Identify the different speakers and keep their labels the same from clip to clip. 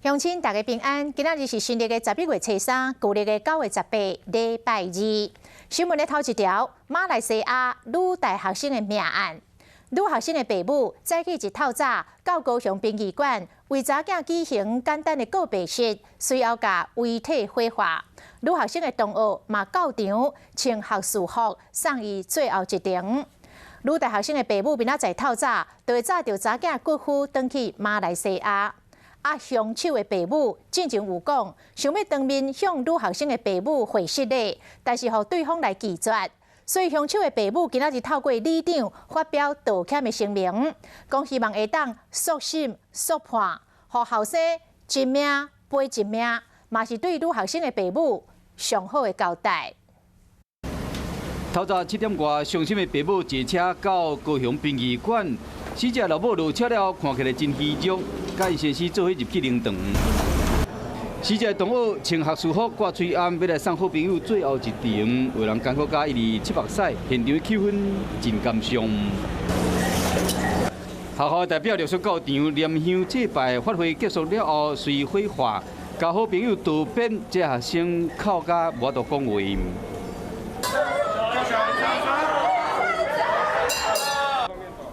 Speaker 1: 乡亲大家平安，今仔日是新历的11月初3，旧历的9月18，礼拜二。新闻的头一条：马来西亚女大学生的命案。女学生的爸母早起日透早到高雄殡仪馆为查囝举行简单的告别式，随后甲遗体火化。女学生的同学嘛到场穿学士服送伊最后一程。女大学生的爸母明仔载透早就会载着查囝骨灰返去马来西亚。凶手的爸母进前有讲，想要当面向女学生的爸母会失礼，但是互对方来拒绝，所以凶手的爸母今仔日透过里长发表道歉的声明，讲希望会当肃审肃判，互后生一命赔一命，嘛是对女学生的爸母上好的交代。
Speaker 2: 透早7点外，伤心的爸母坐车到高雄殡仪馆，死者老母落车了，看起来真喜足，甲伊先生做伙入去灵堂。死者同学穿学士服挂嘴暗，要来送好朋友最后一程，为人艰苦甲伊700岁，现场的气氛真感伤。学校代表陆续到场念香祭拜，法会结束了后，随火化，甲好朋友道别，这学生哭甲无法度讲话。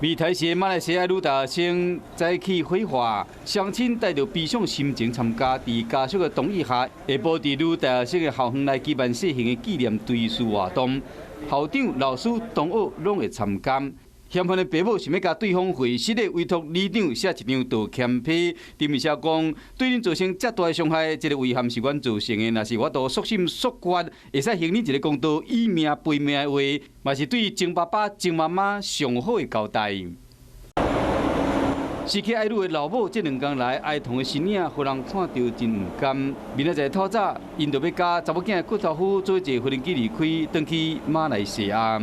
Speaker 2: 未台时，马来西亚女大学生早起火化，乡亲带着悲伤心情参加，在家属的同意下，下晡在女大学生的校园内举办小型的纪念追思活动，校长、老师、同学拢会参加。嫌犯的爸母想要甲对方会师的，委托里长写一张道歉批，顶面写讲：对恁造成遮大的伤害，这个遗憾是阮造成的，若是我都肃审肃决，会使还恁一个公道，以命赔命的话，嘛是对曾爸爸、曾妈妈上好的交代。失去爱女的老母，这2天来哀痛的身影，互人看到真唔甘。明仔载透早，因就要甲查某囝的骨头夫做一个婚礼离开，返去马来西亚。